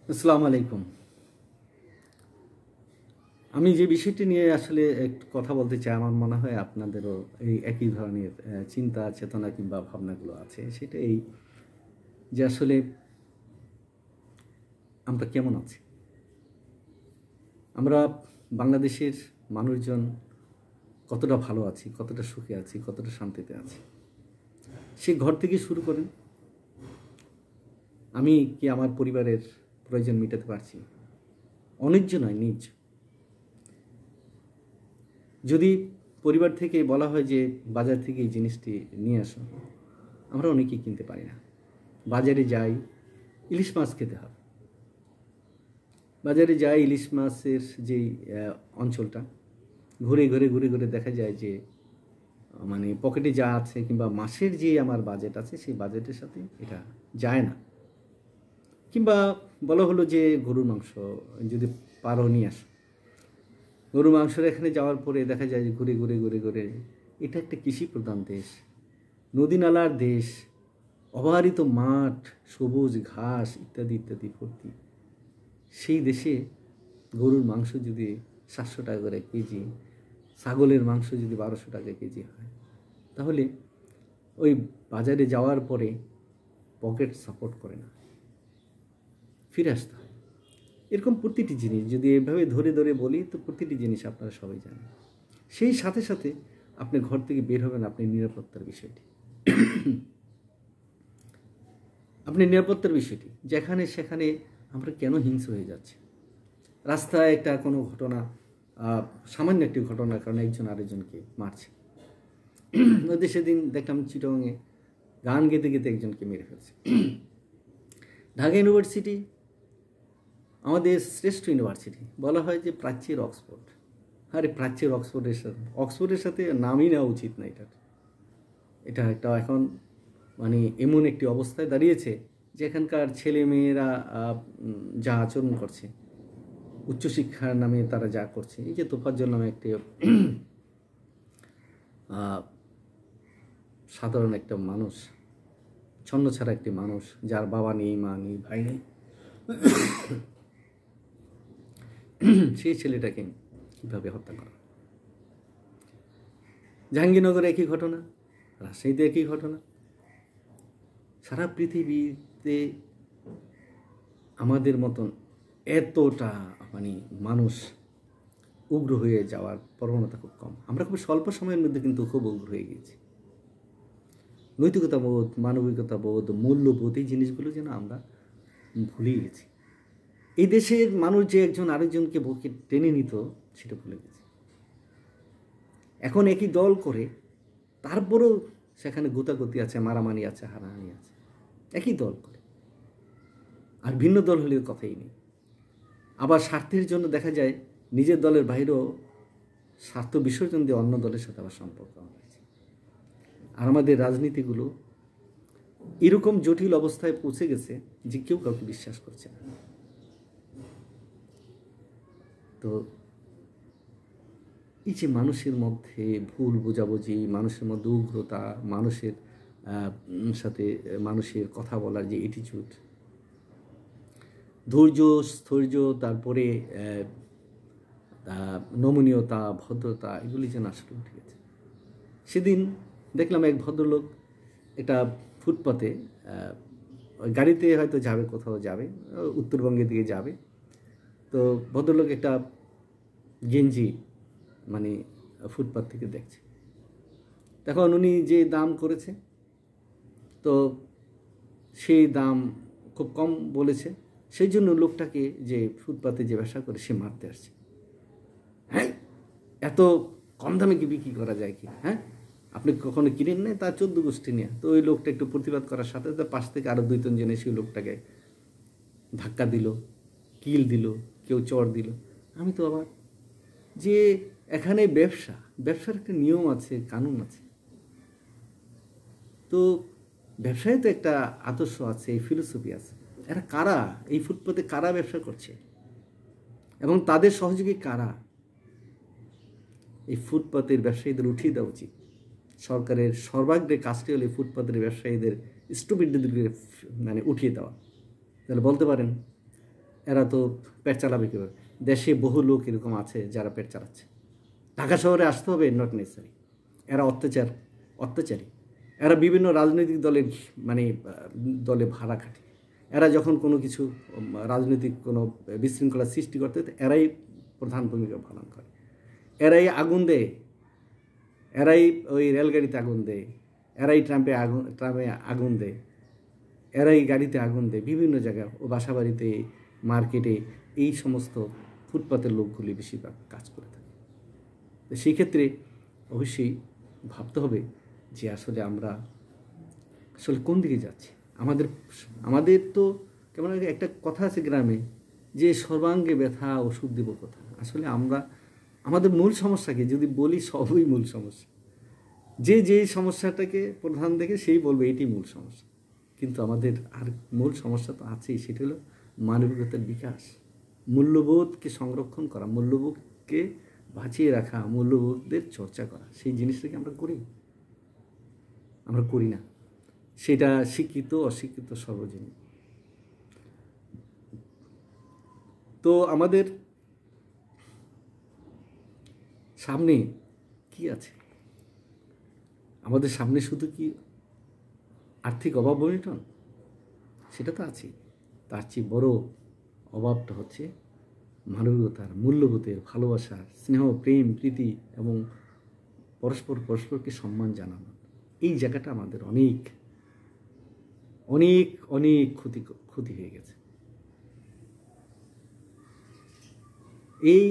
আসসালামু আলাইকুম। আমি যে বিষয়টি নিয়ে আসলে একটু কথা বলতে চাই, আমার মনে হয় আপনাদেরও এই একই ধরনের চিন্তা চেতনা কিংবা ভাবনাগুলো আছে। সেটা এই যে আসলে আমরা কেমন আছি? আমরা বাংলাদেশের মানুষজন কতটা ভালো আছি, কতটা সুখে আছি, কতটা শান্তিতে আছি? সেই ঘর থেকে শুরু করেন। আমি কি আমার পরিবারের প্রয়োজন মেটাতে পারছি? অন্যায্য নয়, নিজ। যদি পরিবার থেকে বলা হয় যে বাজার থেকে এই জিনিসটি নিয়ে আসো, আমরা অনেকেই কিনতে পারি না। বাজারে যাই, ইলিশ মাছ খেতে হবে। বাজারে যাই, ইলিশ মাছের যেই অঞ্চলটা ঘুরে ঘুরে ঘুরে ঘুরে দেখা যায় যে মানে পকেটে যা আছে কিংবা মাসের যে আমার বাজেট আছে সেই বাজেটের সাথে এটা যায় না। কিংবা বলা হলো যে গরুর মাংস যদি পারো নিয়ে আসো, গরুর মাংসের এখানে যাওয়ার পরে দেখা যায় যে ঘুরে ঘুরে ঘুরে ঘুরে এটা একটা কৃষি প্রধান দেশ, নদী নালার দেশ, অবারিত মাঠ, সবুজ ঘাস ইত্যাদি ইত্যাদি ভর্তি। সেই দেশে গরুর মাংস যদি 700 টাকা করে কেজি, ছাগলের মাংস যদি 1200 টাকা কেজি হয়, তাহলে ওই বাজারে যাওয়ার পরে পকেট সাপোর্ট করে না, ফিরে আসতে হয়। এরকম প্রতিটি জিনিস যদি এভাবে ধরে ধরে বলি তো প্রতিটি জিনিস আপনারা সবাই জানেন। সেই সাথে সাথে আপনি ঘর থেকে বের হবেন, আপনি নিরাপত্তার বিষয়টি, আপনি নিরাপত্তার বিষয়টি যেখানে সেখানে আমরা কেন হিংস্র হয়ে যাচ্ছে? রাস্তায় একটা কোনো ঘটনা, সামান্য একটি ঘটনার কারণে একজন আরেকজনকে মারছে। ওদের সেদিন দেখলাম চিটংয়ে গান গেতে গেতে একজনকে মেরে ফেলছে। ঢাকা ইউনিভার্সিটি আমাদের শ্রেষ্ঠ ইউনিভার্সিটি, বলা হয় যে প্রাচ্যের অক্সফোর্ড। আরে প্রাচ্যের অক্সফোর্ডের সাথে নামই নেওয়া উচিত না। এটা একটা এখন মানে এমন একটি অবস্থায় দাঁড়িয়েছে যে এখানকার ছেলে মেয়েরা যা আচরণ করছে, উচ্চশিক্ষার নামে তারা যা করছে, এই যে তোফাজ্জল নামে একটি সাধারণ একটা মানুষ, ছন্ন ছাড়া একটি মানুষ, যার বাবা নেই, মা নেই, ভাই নেই, সেই ছেলেটাকে কীভাবে হত্যা করা। জাহাঙ্গীরনগরে একই ঘটনা, রাজশাহীতে একই ঘটনা। সারা পৃথিবীতে আমাদের মতন এতটা মানে মানুষ উগ্র হয়ে যাওয়ার প্রবণতা খুব কম। আমরা খুব স্বল্প সময়ের মধ্যে কিন্তু খুব উগ্র হয়ে গেছি। নৈতিকতাবোধ, মানবিকতাবোধ, মূল্যবোধ, এই জিনিসগুলো যেন আমরা ভুলে গেছি। এই দেশের মানুষ যে একজন আরেকজনকে বুকে টেনে নিত সেটা ভুলে গেছে। এখন একই দল করে, তারপরেও সেখানে গোতাগতি আছে, মারামারি আছে, হানাহানি আছে, একই দল করে। আর ভিন্ন দল হলে কথাই নেই। আবার স্বার্থের জন্য দেখা যায় নিজের দলের বাইরেও স্বার্থ বিসর্জন দিয়ে অন্য দলের সাথে আবার সম্পর্ক হয়েছে। আর আমাদের রাজনীতিগুলো এরকম জটিল অবস্থায় পৌঁছে গেছে যে কেউ কাউকে বিশ্বাস করছে না। তো এই যে মানুষের মধ্যে ভুল বোঝাবুঝি, মানুষের মধ্যে উগ্রতা, মানুষের সাথে মানুষের কথা বলার যে অ্যাটিটিউড, ধৈর্য, স্থৈর্য, তারপরে নমনীয়তা, ভদ্রতা, এগুলি যেন আসলে উঠে গেছে। সেদিন দেখলাম এক ভদ্রলোক একটা ফুটপাতে গাড়িতে হয়তো যাবে, কোথাও যাবে, উত্তরবঙ্গের দিকে যাবে। তো ভদ্রলোক একটা গেঞ্জি মানে ফুটপাত থেকে দেখছে। তখন উনি যে দাম করেছে, তো সেই দাম খুব কম বলেছে, সেই জন্য লোকটাকে যে ফুটপাতে যে ব্যবসা করে সে মারতে আসছে। হ্যাঁ, এত কম দামে কি বিক্রি করা যায় কি? হ্যাঁ, আপনি কখনো কিনেন নাই? তার 14 গোষ্ঠী নিয়ে। তো ওই লোকটা একটু প্রতিবাদ করার সাথে সাথে পাশ থেকে আরও 2-3 জন এসে ওই লোকটাকে ধাক্কা দিল, কিল দিল, কেউ চড় দিল। আমি তো আবার যে এখানে ব্যবসার একটা নিয়ম আছে, কানুন আছে। তো ব্যবসায় তো একটা আদর্শ আছে, এই ফিলোসফি আছে। এরা কারা? এই ফুটপাতে কারা ব্যবসা করছে এবং তাদের সহযোগী কারা? এই ফুটপাতের ব্যবসায়ীদের উঠিয়ে দেওয়া উচিত। সরকারের সর্বাগ্রে কাজটি হলে ফুটপাতের ব্যবসায়ীদের স্টুপিডদের মানে উঠিয়ে দেওয়া। তাহলে বলতে পারেন এরা তো পেট চালাবে কীভাবে? দেশে বহু লোক এরকম আছে যারা পেট চালাচ্ছে। ঢাকা শহরে আসতে হবে নট নেসেসারি। এরা অত্যাচারী। এরা বিভিন্ন রাজনৈতিক দলের মানে দলে ভাড়া খাটে। এরা যখন কোনো কিছু রাজনৈতিক কোনো বিশৃঙ্খলা সৃষ্টি করতে এরাই প্রধান ভূমিকা পালন করে। এরাই আগুন দেয়, এরাই ওই রেলগাড়িতে আগুন দেয়, এরাই ট্রামে আগুন দেয়, এরাই গাড়িতে আগুন দেয়, বিভিন্ন জায়গায় ও বাসাবাড়িতে, মার্কেটে এই সমস্ত ফুটপাতের লোকগুলি বেশিরভাগ কাজ করে থাকে। তো সেই ক্ষেত্রে অবশ্যই ভাবতে হবে যে আসলে আমরা আসলে কোন দিকে যাচ্ছি। আমাদের তো কেমন একটা কথা আছে গ্রামে যে সর্বাঙ্গে ব্যথা ওষুধ দেব কথা। আসলে আমাদের মূল সমস্যাকে যদি বলি সবই মূল সমস্যা। যে সমস্যাটাকে প্রধান দেখে সেই বলবে এটি মূল সমস্যা, কিন্তু আমাদের আর মূল সমস্যা তো আছেই, সেটা হলো মানবিকতার বিকাশ, মূল্যবোধকে সংরক্ষণ করা, মূল্যবোধকে বাঁচিয়ে রাখা, মূল্যবোধের চর্চা করা। সেই জিনিসটাকে আমরা করি না। সেটা শিক্ষিত অশিক্ষিত সর্বজনীন। তো আমাদের সামনে কি আছে? আমাদের সামনে শুধু কি আর্থিক অভাব অনটন? সেটা তো আছে। তার চেয়ে বড় অভাবটা হচ্ছে মানবিকতার, মূল্যবোধের, ভালোবাসার, স্নেহ, প্রেম, প্রীতি এবং পরস্পরকে সম্মান জানানো। এই জায়গাটা আমাদের অনেক অনেক অনেক ক্ষতি হয়ে গেছে। এই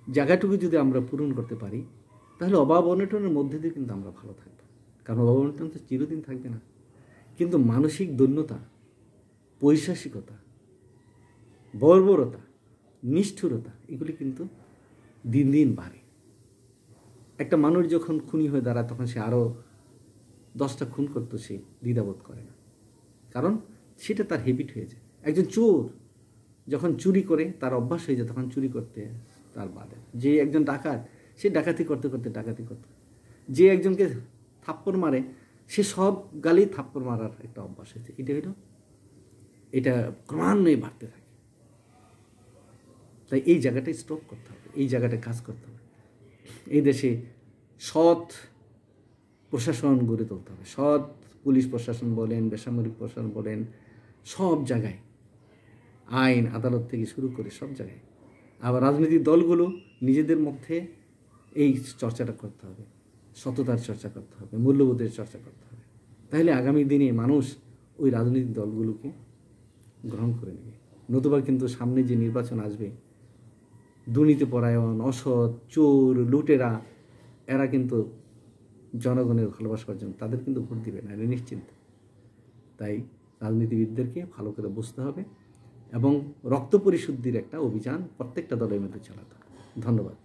জায়গাটুকু যদি আমরা পূরণ করতে পারি তাহলে অভাব অনটনের মধ্যে দিয়ে কিন্তু আমরা ভালো থাকবো। কারণ অভাব অনটন তো চিরদিন থাকবে না। কিন্তু মানসিক দৈন্যতা, পৈশাসিকতা, বর্বরতা, নিষ্ঠুরতা এগুলি কিন্তু দিন দিন বাড়ে। একটা মানুষ যখন খুনি হয়ে দাঁড়ায় তখন সে আরও 10টা খুন করতে সে দ্বিধাবোধ করে না, কারণ সেটা তার হ্যাবিট হয়ে যায়। একজন চোর যখন চুরি করে তার অভ্যাস হয়ে যায় তখন চুরি করতে তার বাধে। যে একজন ডাকাত সে ডাকাতি করতে করতে যে একজনকে থাপ্পড় মারে সে সব গালেই থাপ্পড় মারার একটা অভ্যাস হয়েছে। এটা ক্রমান্বয়ে বাড়তে থাকে। তাই এই জায়গাটায় স্টপ করতে হবে, এই জায়গাটায় কাজ করতে হবে। এই দেশে সৎ প্রশাসন গড়ে তুলতে হবে। সৎ পুলিশ প্রশাসন বলেন, বেসামরিক প্রশাসন বলেন, সব জায়গায় আইন আদালত থেকে শুরু করে সব জায়গায়। আবার রাজনৈতিক দলগুলো নিজেদের মধ্যে এই চর্চাটা করতে হবে, সততার চর্চা করতে হবে, মূল্যবোধের চর্চা করতে হবে। তাহলে আগামী দিনে মানুষ ওই রাজনৈতিক দলগুলোকে গ্রহণ করে নেবে। নতুবা কিন্তু সামনে যে নির্বাচন আসবে, দুর্নীতিপরায়ণ, অসৎ, চোর, লুটেরা এরা কিন্তু জনগণের ভালোবাসা অর্জন, তাদের কিন্তু ভোট দিবে না, এটা নিশ্চিন্ত। তাই রাজনীতিবিদদেরকে ভালো করে বুঝতে হবে এবং রক্ত পরিশুদ্ধির একটা অভিযান প্রত্যেকটা দলের মধ্যে চালাতে হবে। ধন্যবাদ।